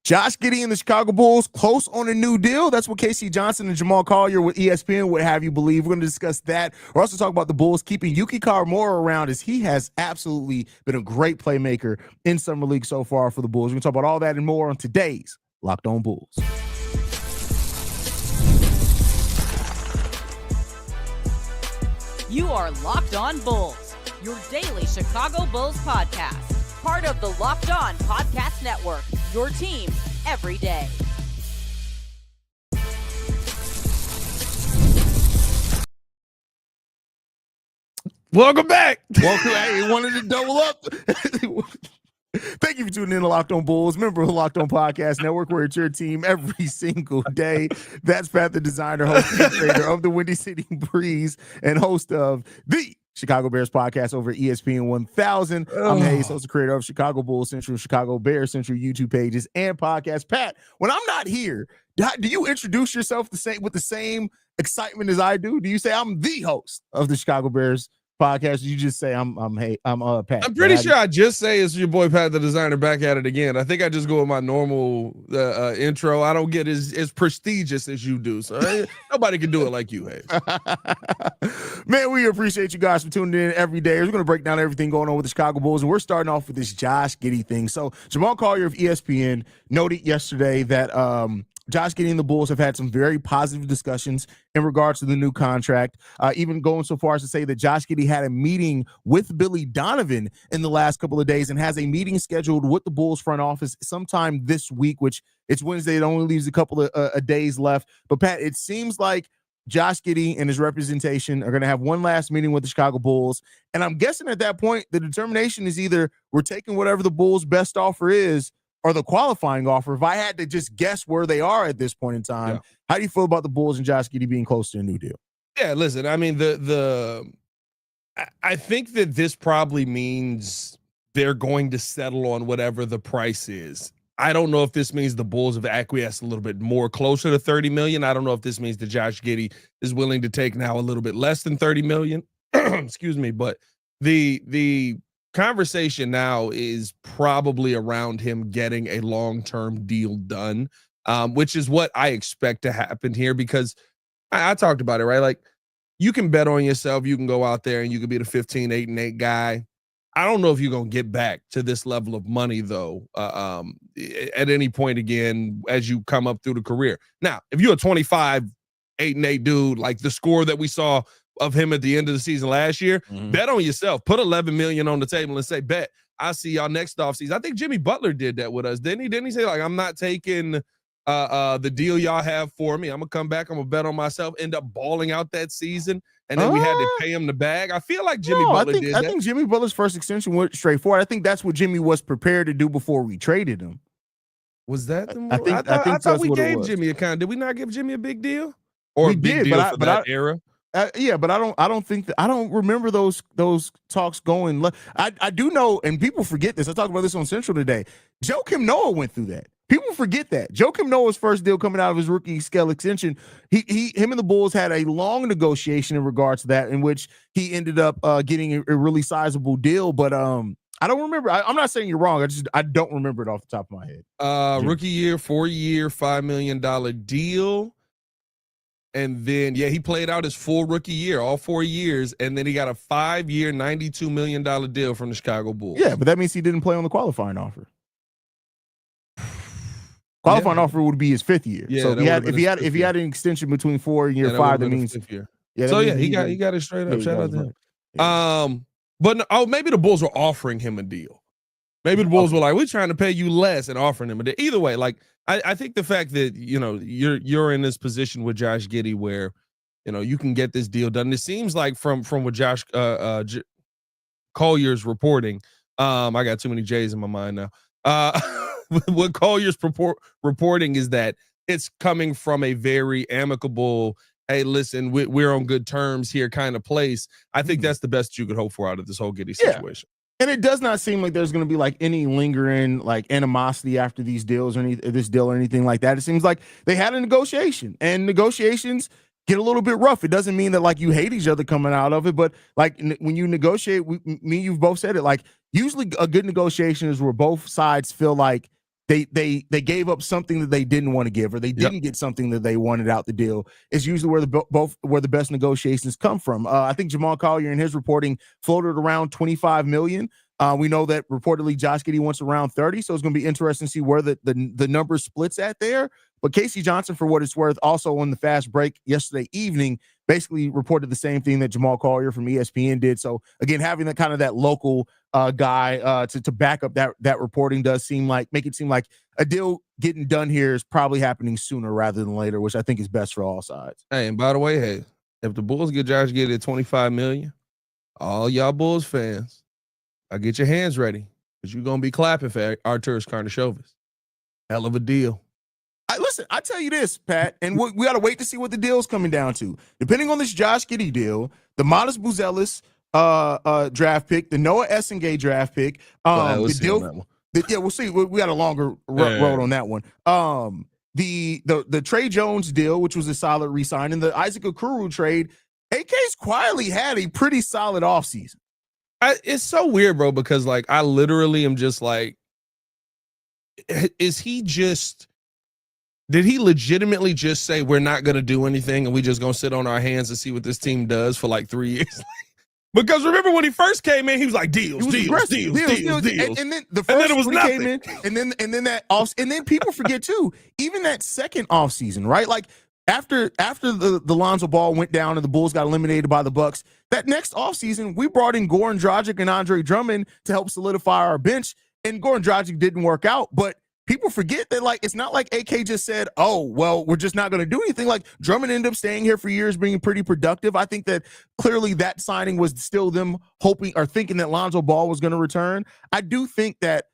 Josh Giddy and the Chicago Bulls close on a new deal. That's what Casey Johnson and Jamal Collier with ESPN would have you believe. We're going to discuss that. We're also talking about the Bulls keeping Yuki Kawamura around, as he has absolutely been a great playmaker in Summer League so far for the Bulls. We're going to talk about all that and more on today's Locked On Bulls. You are Locked On Bulls, your daily Chicago Bulls podcast. Part of the Locked On Podcast Network, your team every day. Welcome back. Hey, wanted to double up. Thank you for tuning in to Locked On Bulls, member of the Locked On Podcast Network, where it's your team every single day. That's Pat the Designer, host and creator of the Windy City Breeze and host of the Chicago Bears podcast over at ESPN 1000. I'm Haize, host and creator of Chicago Bulls Central, Chicago Bears Central YouTube pages and podcasts. Pat, when I'm not here, do you introduce yourself with the same excitement as I do? Do you say I'm the host of the Chicago Bears podcast? You just say I'm Pat. I'm pretty sure I just say it's your boy Pat the Designer back at it again. I think I just go with my normal intro. I don't get as prestigious as you do, so nobody can do it like you, Haize. Man, we appreciate you guys for tuning in every day. We're going to break down everything going on with the Chicago Bulls, and we're starting off with this Josh Giddy thing. So Jamal Collier of ESPN noted yesterday that Josh Giddy and the Bulls have had some very positive discussions in regards to the new contract, even going so far as to say that Josh Giddy had a meeting with Billy Donovan in the last couple of days and has a meeting scheduled with the Bulls front office sometime this week, which it's Wednesday. It only leaves a couple of days left. But, Pat, it seems like Josh Giddy and his representation are going to have one last meeting with the Chicago Bulls. And I'm guessing at that point, the determination is either we're taking whatever the Bulls' best offer is or the qualifying offer. If I had to just guess where they are at this point in time, How do you feel about the Bulls and Josh Giddy being close to a new deal? Yeah, listen, I mean, I think that this probably means they're going to settle on whatever the price is. I don't know if this means the Bulls have acquiesced a little bit more closer to $30 million. I don't know if this means that Josh Giddy is willing to take now a little bit less than $30 million. Excuse me, but the conversation now is probably around him getting a long-term deal done, which is what I expect to happen here, because I talked about it, right? Like, you can bet on yourself. You can go out there and you can be the 15-8-8 guy. I don't know if you're going to get back to this level of money, though, at any point again as you come up through the career. Now, if you're a 25-8-8 dude, like the score that we saw of him at the end of the season last year, bet on yourself. Put $11 million on the table and say, bet, I'll see y'all next offseason. I think Jimmy Butler did that with us, didn't he? Didn't he say, like, I'm not taking the deal y'all have for me. I'm going to come back. I'm going to bet on myself, end up balling out that season, and then we had to pay him the bag. I feel like Jimmy Butler did that. I think Jimmy Butler's first extension went straight forward. I think that's what Jimmy was prepared to do before we traded him. Was that the I think I thought we gave Jimmy a kind. Did we not give Jimmy a big deal? Or we a big did, deal for that era? Yeah, but I don't think that, I don't remember those talks going. I do know, and people forget this. I talked about this on Central today. Joakim Noah went through that. People forget that. Joakim Noah's first deal coming out of his rookie scale extension, him and the Bulls had a long negotiation in regards to that, in which he ended up getting a really sizable deal. But I don't remember. I'm not saying you're wrong. I don't remember it off the top of my head. Rookie year, 4-year, $5 million deal. And then, he played out his full rookie year, all 4 years, and then he got a 5-year, $92 million deal from the Chicago Bulls. Yeah, but that means he didn't play on the qualifying offer. Qualifying offer would be his 5th year. Yeah, so if he had an extension between 4 and year 5, that means 5th year. Yeah. So he got it straight up. Shout out to him. Yeah. But maybe the Bulls were offering him a deal. Maybe the Bulls were like, we're trying to pay you less and offering him a deal. Either way, like, I think the fact that, you're in this position with Josh Giddy where, you can get this deal done. It seems like from what Josh Collier's reporting, I got too many J's in my mind now. What Collier's reporting is that it's coming from a very amicable, hey, listen, we're on good terms here kind of place. I think that's the best you could hope for out of this whole Giddey situation. And it does not seem like there's going to be like any lingering like animosity after these deals or this deal or anything like that. It seems like they had a negotiation, and negotiations get a little bit rough. It doesn't mean that like you hate each other coming out of it, but like when you negotiate, me and you've both said it, like usually a good negotiation is where both sides feel like they gave up something that they didn't want to give, or they didn't get something that they wanted out the deal, is usually where the best negotiations come from. I think Jamal Collier in his reporting floated around $25 million. We know that reportedly Josh Giddy wants around 30, so it's going to be interesting to see where the number splits at there. But Casey Johnson, for what it's worth, also on the fast break yesterday evening, basically reported the same thing that Jamal Collier from ESPN did. So again, having that local guy to back up that reporting does make it seem like a deal getting done here is probably happening sooner rather than later, which I think is best for all sides. Hey, and by the way, hey, if the Bulls get Josh Giddy at $25 million, all y'all Bulls fans, I'll get your hands ready because you're going to be clapping for Arturas Karnisovas. Hell of a deal. Listen, I tell you this, Pat, and we got to wait to see what the deal's coming down to. Depending on this Josh Giddy deal, the Matas Buzelis draft pick, the Noah Essengay draft pick, we'll the deal. We'll see. We got a longer road on that one. The Trey Jones deal, which was a solid re-sign, and the Isaac Okoro trade, AK's quietly had a pretty solid offseason. It's so weird, bro, because like I literally am just like, did he legitimately just say we're not going to do anything and we just going to sit on our hands and see what this team does for like 3 years? Because remember when he first came in, he was like deals. And then the first it was nothing. Came in, and then people forget too, even that second offseason, right? Like after the Lonzo Ball went down and the Bulls got eliminated by the Bucks, that next offseason, we brought in Goran Dragic and Andre Drummond to help solidify our bench, and Goran Dragic didn't work out, but people forget that, like, it's not like AK just said, oh, well, we're just not going to do anything. Like, Drummond ended up staying here for years, being pretty productive. I think that clearly that signing was still them hoping or thinking that Lonzo Ball was going to return. I do think that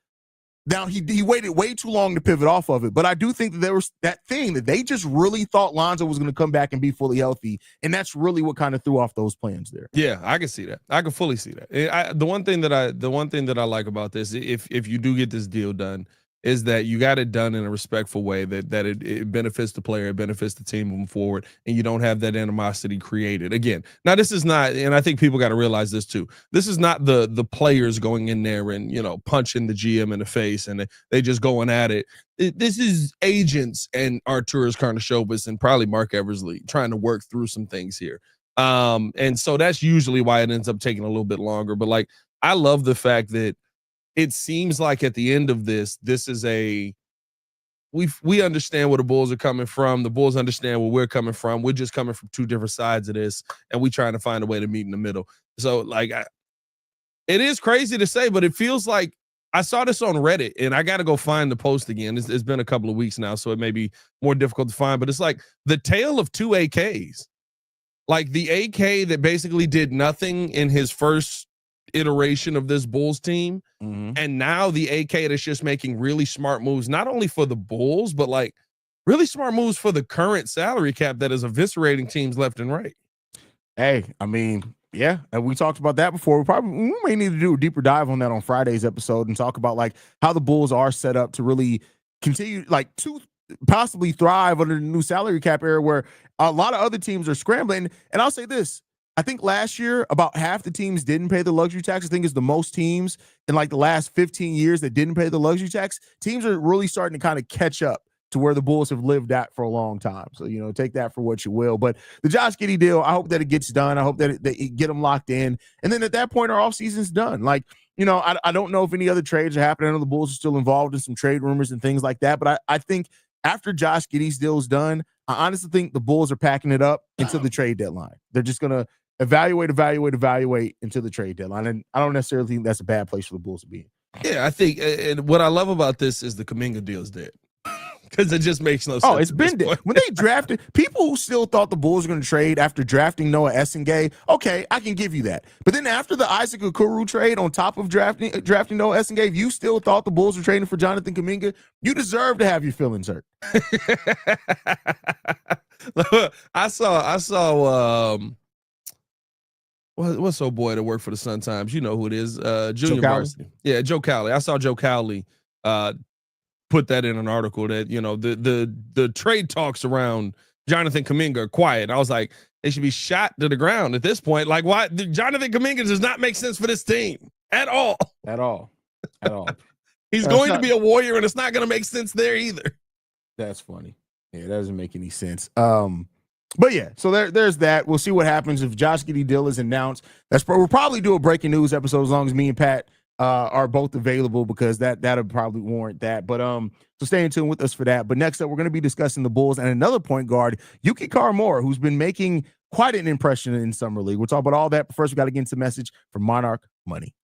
now he waited way too long to pivot off of it, but I do think that there was that thing that they just really thought Lonzo was going to come back and be fully healthy, and that's really what kind of threw off those plans there. Yeah, I can see that. I can fully see that. The one thing that I like about this, if you do get this deal done, is that you got it done in a respectful way that it benefits the player, it benefits the team moving forward, and you don't have that animosity created. Again, now this is not, and I think people got to realize this too, this is not the players going in there and, punching the GM in the face and they just going at it. This is agents and Arturas Karnisovas and probably Mark Eversley trying to work through some things here. And so that's usually why it ends up taking a little bit longer. But like, I love the fact that it seems like at the end of this is we understand where the Bulls are coming from. The Bulls understand where we're coming from. We're just coming from two different sides of this, and we trying to find a way to meet in the middle. So, like, it is crazy to say, but it feels like I saw this on Reddit, and I got to go find the post again. It's been a couple of weeks now, so it may be more difficult to find, but it's like the tale of two AKs. Like the AK that basically did nothing in his first iteration of this Bulls team, and now the AK that's just making really smart moves, not only for the Bulls, but like really smart moves for the current salary cap that is eviscerating teams left and right. Hey, I mean, yeah, and we talked about that before. We may need to do a deeper dive on that on Friday's episode and talk about like how the Bulls are set up to really continue, like, to possibly thrive under the new salary cap era where a lot of other teams are scrambling. And I'll say this, I think last year about half the teams didn't pay the luxury tax. I think it's the most teams in like the last 15 years that didn't pay the luxury tax. Teams are really starting to kind of catch up to where the Bulls have lived at for a long time. So, take that for what you will. But the Josh Giddy deal, I hope that it gets done. I hope that it get them locked in. And then at that point, our offseason's done. Like, I don't know if any other trades are happening. I know the Bulls are still involved in some trade rumors and things like that. But I think after Josh Giddy's deal is done, I honestly think the Bulls are packing it up until the trade deadline. They're just going to evaluate until the trade deadline. And I don't necessarily think that's a bad place for the Bulls to be in. Yeah, I think, and what I love about this is the Kuminga deal is dead. Because it just makes no sense. Oh, it's been dead. When they drafted, people who still thought the Bulls were going to trade after drafting Noah Essengay, okay, I can give you that. But then after the Isaac Okoro trade, on top of drafting Noah Essengay, if you still thought the Bulls were trading for Jonathan Kuminga, you deserve to have your feelings hurt. I saw what's old boy that worked for the Sun Times? You know who it is. Junior Varsity. Yeah, Joe Cowley. I saw Joe Cowley put that in an article that, the trade talks around Jonathan Kuminga are quiet. I was like, they should be shot to the ground at this point. Like, why? Jonathan Kuminga does not make sense for this team at all. At all. He's going to be a Warrior, and it's not going to make sense there either. That's funny. Yeah, that doesn't make any sense. But yeah, so there's that. We'll see what happens if Josh Giddy deal is announced. We'll probably do a breaking news episode as long as me and Pat are both available, because that'll probably warrant that. But so stay in tune with us for that. But next up, we're going to be discussing the Bulls and another point guard, Yuki Kawamura, who's been making quite an impression in Summer League. We'll talk about all that. But first, we got to get into a message from Monarch Money.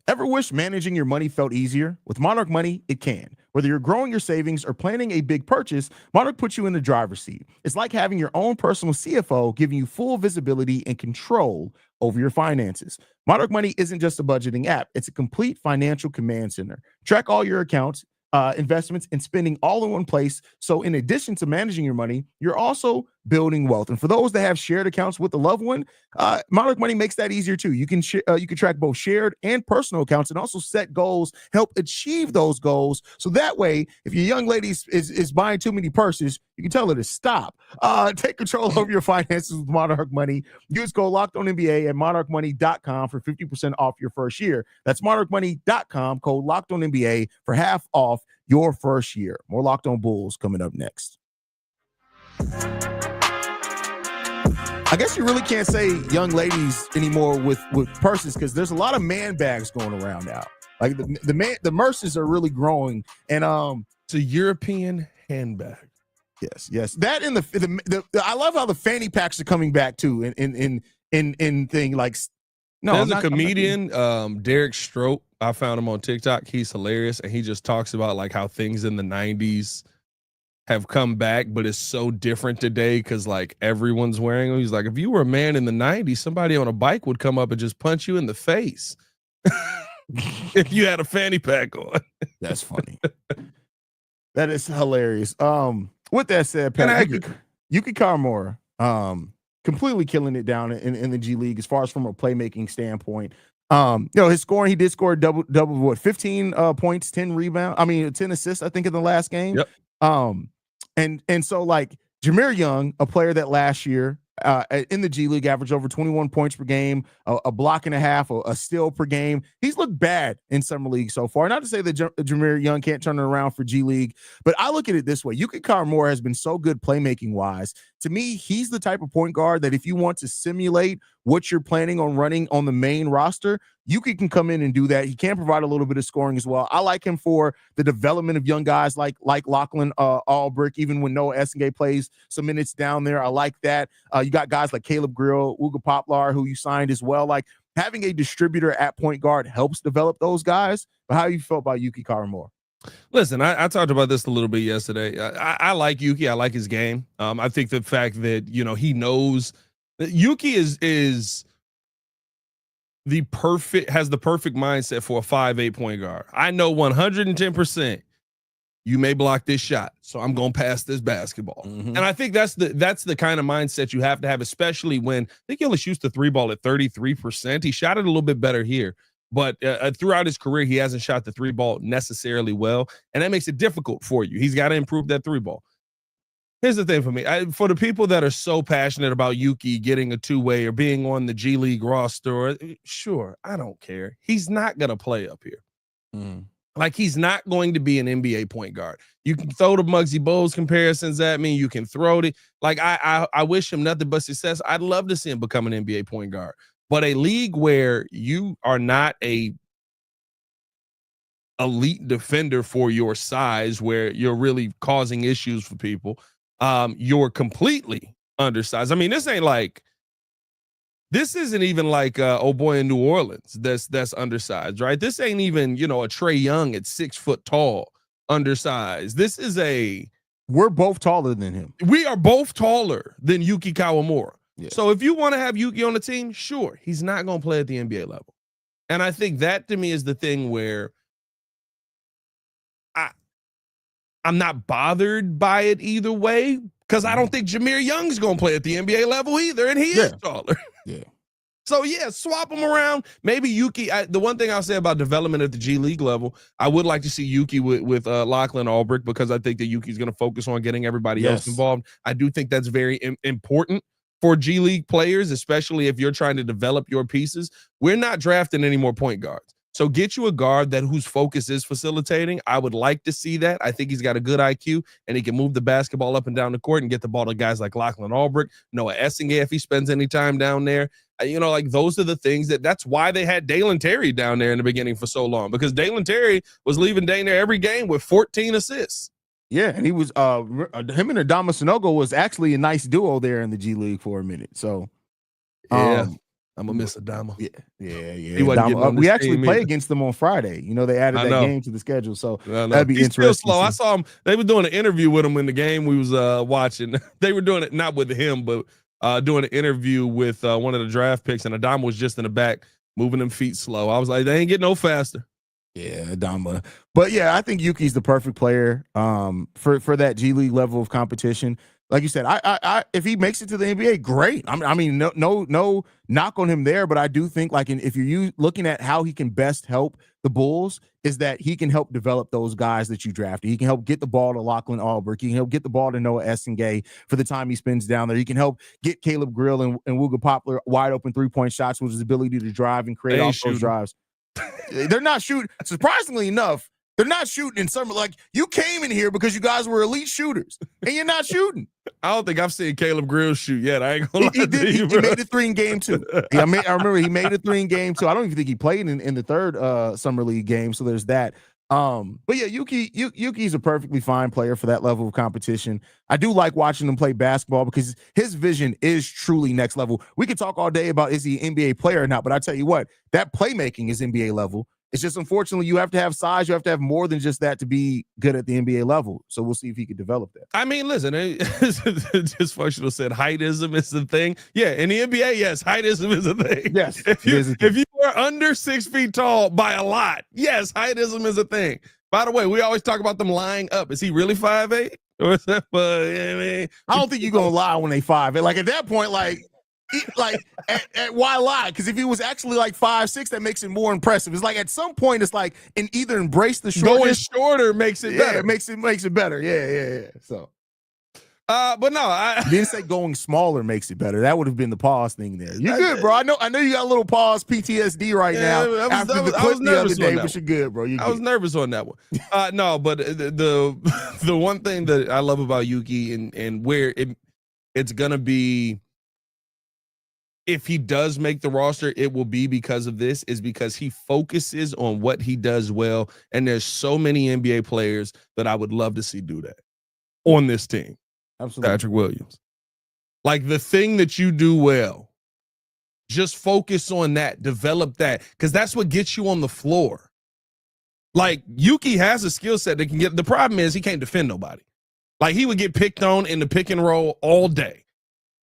Ever wish managing your money felt easier? With Monarch Money, it can. Whether you're growing your savings or planning a big purchase, Monarch puts you in the driver's seat. It's like having your own personal CFO, giving you full visibility and control over your finances. Monarch Money isn't just a budgeting app. It's a complete financial command center. Track all your accounts, investments, and spending all in one place. So in addition to managing your money, you're also building wealth. And for those that have shared accounts with a loved one, Monarch Money makes that easier too. You can track both shared and personal accounts, and also set goals, help achieve those goals. So that way, if your young lady is buying too many purses, you can tell her to stop. Take control of your finances with Monarch Money. Use code LOCKEDONNBA at monarchmoney.com for 50% off your first year. That's monarchmoney.com, code LOCKEDONNBA for half off your first year. More Locked On Bulls coming up next. I guess you really can't say young ladies anymore with purses, because there's a lot of man bags going around now. Like the Merces are really growing, and it's a European handbag. Yes. That and the I love how the fanny packs are coming back too. In thing like there's a comedian, Derek Strope. I found him on TikTok. He's hilarious, and he just talks about like how things in the 90s have come back, but it's so different today because like everyone's wearing them. He's like, if you were a man in the 90s, somebody on a bike would come up and just punch you in the face if you had a fanny pack on. That's funny. That is hilarious. With that said, Pat, Yuki Kawamura, completely killing it down in the G League as far as from a playmaking standpoint. His scoring, he did score double what, 15 points, 10 rebounds. 10 assists, I think, in the last game. Yep. And so like Jameer Young, a player that last year in the G League averaged over 21 points per game, a block and a half, a steal per game. He's looked bad in Summer League so far. Not to say that Jameer Young can't turn it around for G League, but I look at it this way. Yuki Kawamura has been so good playmaking wise. To me, he's the type of point guard that if you want to simulate what you're planning on running on the main roster, Yuki can come in and do that. He can provide a little bit of scoring as well. I like him for the development of young guys like Lachlan Albrick, even when Noah Essengay plays some minutes down there. I like that. You got guys like Caleb Grill, Uga Poplar, who you signed as well. Like having a distributor at point guard helps develop those guys. But how you felt about Yuki Kawamura? Listen, I talked about this a little bit yesterday. I like Yuki. I like his game. I think the fact that, he knows that Yuki has the perfect mindset for a 5'8" point guard. I know 110% you may block this shot, so I'm going to pass this basketball. Mm-hmm. And I think that's the kind of mindset you have to have, especially when I think he only shoots the three ball at 33%. He shot it a little bit better here. But throughout his career, he hasn't shot the three ball necessarily well, and that makes it difficult for you. He's got to improve that three ball. Here's the thing for me. For the people that are so passionate about Yuki getting a two-way or being on the G League roster, sure, I don't care. He's not going to play up here. Mm. Like, he's not going to be an NBA point guard. You can throw the Muggsy Bogues comparisons at me. You can throw it. Like, I wish him nothing but success. I'd love to see him become an NBA point guard. But a league where you are not a elite defender for your size, where you're really causing issues for people, you're completely undersized. This isn't even like old boy in New Orleans that's undersized, right? This ain't even, a Trae Young at 6 foot tall, undersized. This is we're both taller than him. We are both taller than Yuki Kawamura. Yeah. So if you want to have Yuki on the team, sure, he's not going to play at the NBA level. And I think that to me is the thing where I'm not bothered by it either way, because I don't think Jameer Young's going to play at the NBA level either, and he is taller. Yeah. So, swap them around. Maybe Yuki, the one thing I'll say about development at the G League level, I would like to see Yuki with Lachlan Albrick, because I think that Yuki's going to focus on getting everybody else involved. I do think that's very important. for G League players, especially if you're trying to develop your pieces. We're not drafting any more point guards. So get you a guard whose focus is facilitating. I would like to see that. I think he's got a good IQ, and he can move the basketball up and down the court and get the ball to guys like Lachlan Albrecht, Noah Essingay if he spends any time down there. Like those are the things that's why they had Dalen Terry down there in the beginning for so long, because Dalen Terry was leaving down there every game with 14 assists. Yeah, and he was him and Adama Sanogo was actually a nice duo there in the G League for a minute. So yeah. I'm gonna miss Adama. Yeah. He wasn't getting on we actually play either. against them on Friday. They added that game to the schedule, so that'd be He's interesting. Still slow. I saw him. They were doing an interview with him in the game we was watching. They were doing it not with him, but doing an interview with one of the draft picks, and Adama was just in the back moving them feet slow. I was like, they ain't getting no faster. Yeah, Adama. But yeah, I think Yuki's the perfect player for that G League level of competition. Like you said, I if he makes it to the NBA, great. I mean, no knock on him there, but I do think if you're looking at how he can best help the Bulls, is that he can help develop those guys that you drafted. He can help get the ball to Lachlan Albrecht. He can help get the ball to Noah Essingay for the time he spends down there. He can help get Caleb Grill and Wooga Poplar wide open 3-point shots with his ability to drive and create off those drives. They're not shooting. Surprisingly enough, they're not shooting in summer. Like, you came in here because you guys were elite shooters, and you're not shooting. I don't think I've seen Caleb Grill shoot yet. I ain't gonna lie to you, he made a 3 in game 2. I remember he made a 3 in game 2. I don't even think he played in the third summer league game, so there's that. But yeah, Yuki's a perfectly fine player for that level of competition. I do like watching him play basketball because his vision is truly next level. We could talk all day about is he an NBA player or not, but I tell you what, that playmaking is NBA level. It's just, unfortunately, you have to have size. You have to have more than just that to be good at the NBA level. So we'll see if he could develop that. I mean, listen, Dysfunctional said heightism is the thing. Yeah, in the NBA, yes, heightism is a thing. Yes. If you are under 6 feet tall by a lot, yes, heightism is a thing. By the way, we always talk about them lying up. Is he really 5'8"? Or is that, I don't think you're going to lie when they 5'8". Like, at that point, why lie? Because if he was actually 5'6", that makes it more impressive. It's like at some point, it's like, and either embrace the shortness. Going shorter makes it better. It makes it better. Yeah. So, but no, I didn't say going smaller makes it better. That would have been the pause thing there. You're good, bro. I know you got a little pause PTSD right now after the clip the other day, but you're good, bro. I was nervous on that one. No, but the one thing that I love about Yuki and where it's gonna be. If he does make the roster, it will be because of this, is because he focuses on what he does well. And there's so many NBA players that I would love to see do that on this team. Absolutely. Patrick Williams. Like, the thing that you do well, just focus on that, develop that, because that's what gets you on the floor. Like, Yuki has a skill set that can get, the problem is he can't defend nobody. Like, he would get picked on in the pick and roll all day.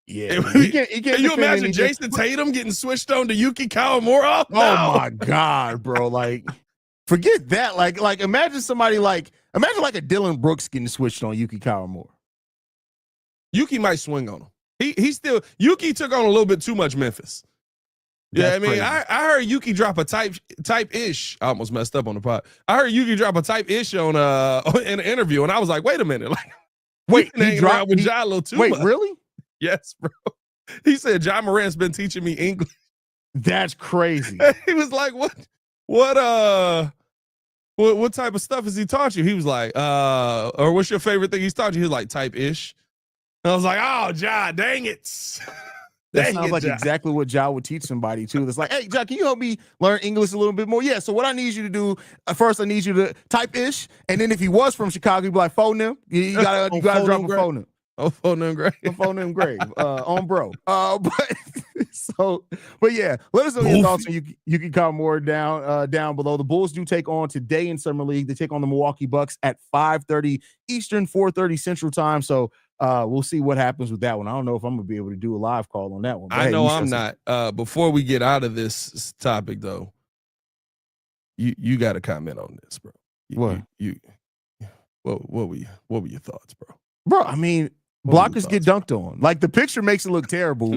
Yeah, can you imagine Jason Tatum getting switched on to Yuki Kawamura? No. Oh my God, bro! Like, forget that. Like imagine somebody imagine a Dylan Brooks getting switched on Yuki Kawamura. Yuki might swing on him. Yuki took on a little bit too much Memphis. Yeah, I mean, I heard Yuki drop a type-ish. I almost messed up on the pod. I heard Yuki drop a type-ish on in an interview, and I was like, wait a minute, wait, he dropped with Ja a little too much. Wait, really? Yes, bro. He said Ja Morant's been teaching me English. That's crazy. He was like, what type of stuff has he taught you? He was like, or what's your favorite thing he's taught you? He was like, type-ish. And I was like, oh, Ja, dang it. That sounds like exactly what Ja would teach somebody too. It's like, hey, Ja, can you help me learn English a little bit more? Yeah. So what I need you to do first, I need you to type-ish, and then if he was from Chicago, you'd be like, phone him. You gotta drop a phone him. Oh, phone them grave. Phone them grave. On bro. But yeah, let us know your thoughts on Yuki Kawamura down below. The Bulls do take on today in Summer League. They take on the Milwaukee Bucks at 5:30 Eastern, 4:30 Central Time. So we'll see what happens with that one. I don't know if I'm gonna be able to do a live call on that one. I know I'm not. Before we get out of this topic, though, you got to comment on this, bro. What were your thoughts, bro? Bro, I mean, blockers get dunked on. Like, the picture makes it look terrible.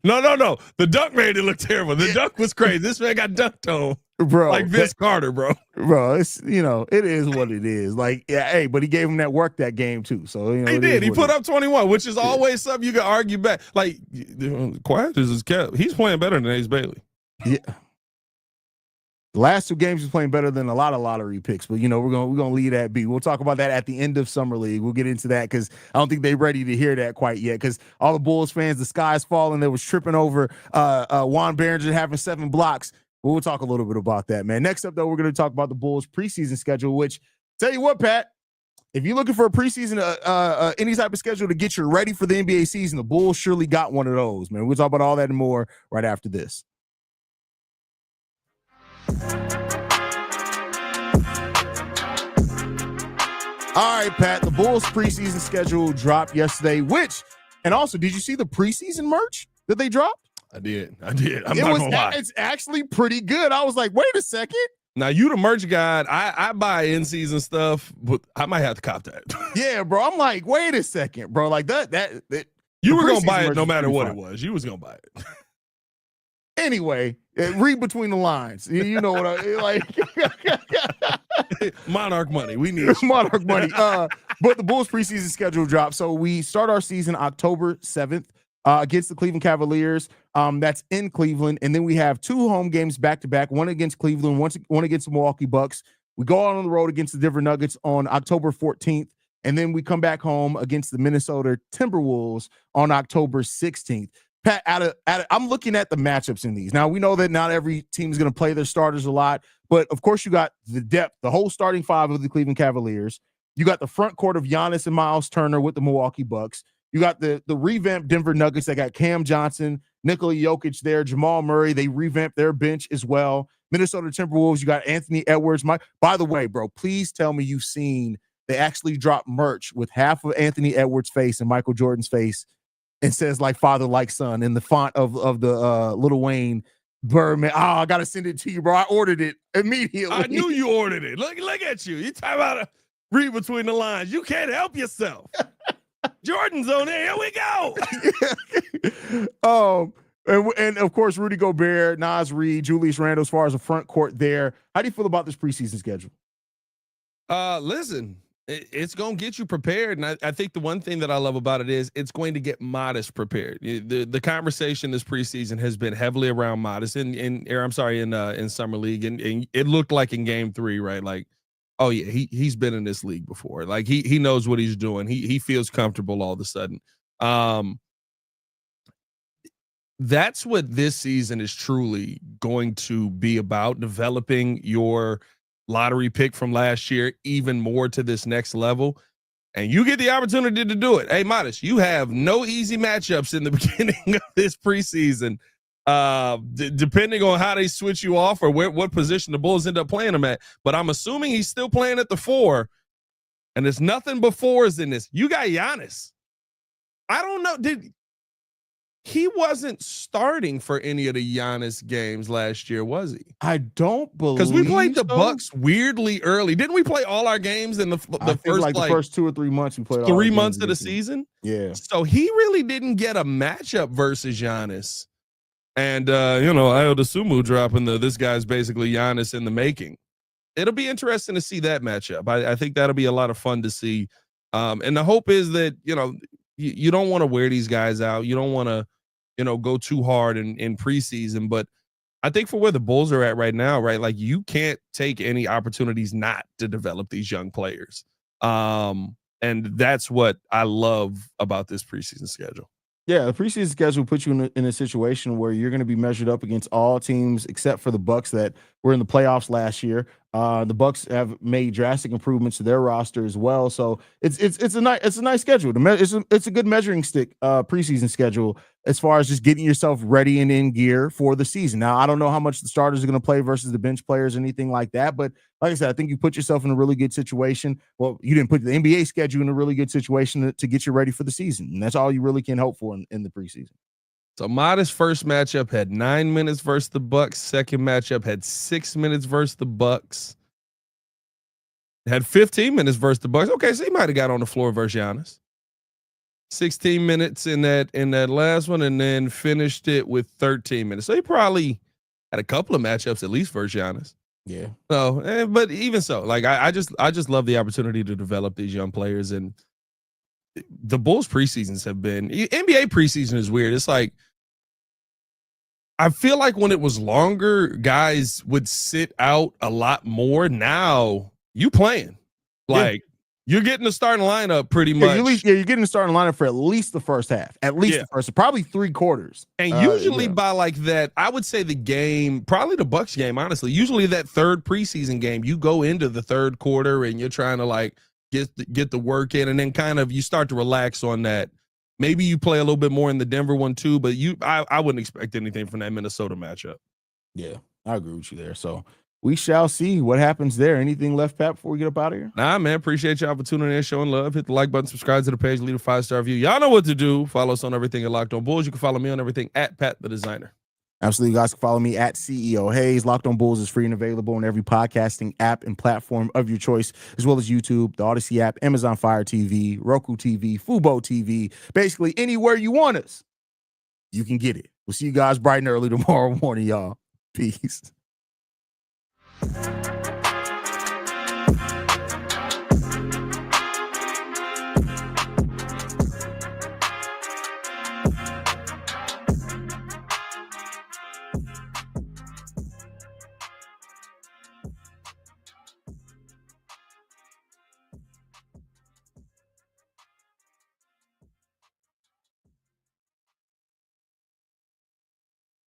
No. The dunk made it look terrible. The dunk was crazy. This man got dunked on. bro. Like Vince Carter, bro. Bro, it's it is what it is. Like, yeah, hey, but he gave him that work that game too. So He did. He put up 21, which is always something you can argue back. Like, quiet is kept. He's playing better than Ace Bailey. Yeah. The last 2 games he's playing better than a lot of lottery picks, but we're gonna leave that be. We'll talk about that at the end of summer league. We'll get into that because I don't think they're ready to hear that quite yet. Because all the Bulls fans, the sky's falling. They was tripping over Juan Barringer having 7 blocks. We'll talk a little bit about that, man. Next up, though, we're going to talk about the Bulls' preseason schedule, which, tell you what, Pat, if you're looking for a preseason, any type of schedule to get you ready for the NBA season, the Bulls surely got one of those, man. We'll talk about all that and more right after this. All right, Pat, the Bulls' preseason schedule dropped yesterday, and also, did you see the preseason merch that they dropped? I did. I'm not gonna lie. It's actually pretty good. I was like, wait a second. Now, you the merch guy. I buy in-season stuff, but I might have to cop that. Yeah, bro. I'm like, wait a second, bro. Like that you were going to buy it no matter what it was. You was going to buy it. Anyway, read between the lines. You know what I like. Monarch money. We need Monarch money. But the Bulls preseason schedule dropped. So we start our season October 7th. Against the Cleveland Cavaliers. That's in Cleveland. And then we have 2 home games back-to-back, one against Cleveland, one against the Milwaukee Bucks. We go out on the road against the Denver Nuggets on October 14th, and then we come back home against the Minnesota Timberwolves on October 16th. Pat, I'm looking at the matchups in these. Now, we know that not every team is going to play their starters a lot, but, of course, you got the depth, the whole starting 5 of the Cleveland Cavaliers. You got the front court of Giannis and Miles Turner with the Milwaukee Bucks. You got the revamped Denver Nuggets. They got Cam Johnson, Nikola Jokic there, Jamal Murray. They revamped their bench as well. Minnesota Timberwolves, you got Anthony Edwards. By the way, bro, please tell me you've seen they actually dropped merch with half of Anthony Edwards' face and Michael Jordan's face and says like father, like son in the font of the Lil Wayne Birdman. Oh, I got to send it to you, bro. I ordered it immediately. I knew you ordered it. Look at you. You talk about to read between the lines. You can't help yourself. Jordan's on there. Here we go. And of course, Rudy Gobert, Naz Reid, Julius Randle, as far as the front court there. How do you feel about this preseason schedule? Listen, it's going to get you prepared. And I think the one thing that I love about it is it's going to get Modest prepared. The conversation this preseason has been heavily around Modest in Summer League. And it looked like in game 3, right? Like, oh yeah, he's been in this league before. Like he knows what he's doing. He feels comfortable all of a sudden. That's what this season is truly going to be about, developing your lottery pick from last year even more to this next level. And you get the opportunity to do it. Hey, Modest, you have no easy matchups in the beginning of this preseason. Depending on how they switch you off or what position the Bulls end up playing him at. But I'm assuming he's still playing at the 4. And there's nothing but 4s in this. You got Giannis. I don't know. He wasn't starting for any of the Giannis games last year, was he? I don't believe, because we played the Bucks weirdly early. Didn't we play all our games in the first 2 or 3 months? We played 3 months of the season. Yeah. So he really didn't get a matchup versus Giannis. And Ayo Dosunmu dropping this guy's basically Giannis in the making. It'll be interesting to see that matchup. I think that'll be a lot of fun to see. And the hope is that you don't want to wear these guys out. You don't want to go too hard in preseason. But I think for where the Bulls are at right now, right, like you can't take any opportunities not to develop these young players. And that's what I love about this preseason schedule. Yeah, the preseason schedule puts you in a situation where you're going to be measured up against all teams except for the Bucks that were in the playoffs last year. The Bucks have made drastic improvements to their roster as well, so it's a nice schedule. It's a good measuring stick preseason schedule as far as just getting yourself ready and in gear for the season. Now, I don't know how much the starters are going to play versus the bench players or anything like that, but like I said, I think you put yourself in a really good situation. Well, you didn't put the NBA schedule in a really good situation to get you ready for the season, and that's all you really can hope for in the preseason. So Modest first matchup had 9 minutes versus the Bucks. Second matchup had 6 minutes versus the Bucks. Had 15 minutes versus the Bucks. Okay, so he might have got on the floor versus Giannis. 16 minutes in that last one, and then finished it with 13 minutes. So he probably had a couple of matchups at least versus Giannis. Yeah. So, but even so, like I just love the opportunity to develop these young players, and the Bulls preseasons have been NBA preseason is weird. It's like I feel like when it was longer, guys would sit out a lot more. Now you playing, like you're getting the starting lineup pretty much. You're getting the starting lineup for at least the first half, at least the first, probably 3 quarters. And usually by like that, I would say the game, probably the Bucks game, honestly, usually that third preseason game, you go into the third quarter and you're trying to like get the work in, and then kind of you start to relax on that. Maybe you play a little bit more in the Denver one too, but I wouldn't expect anything from that Minnesota matchup. Yeah, I agree with you there. So we shall see what happens there. Anything left, Pat, before we get up out of here? Nah, man. Appreciate y'all for tuning in, showing love. Hit the like button, subscribe to the page, leave a 5-star review. Y'all know what to do. Follow us on everything at Locked On Bulls. You can follow me on everything at Pat the Designer. Absolutely. You guys can follow me at CEO Haize. Locked On Bulls is free and available on every podcasting app and platform of your choice, as well as YouTube, the Odyssey app, Amazon Fire TV, Roku TV, Fubo TV, basically anywhere you want us, you can get it. We'll see you guys bright and early tomorrow morning, y'all. Peace.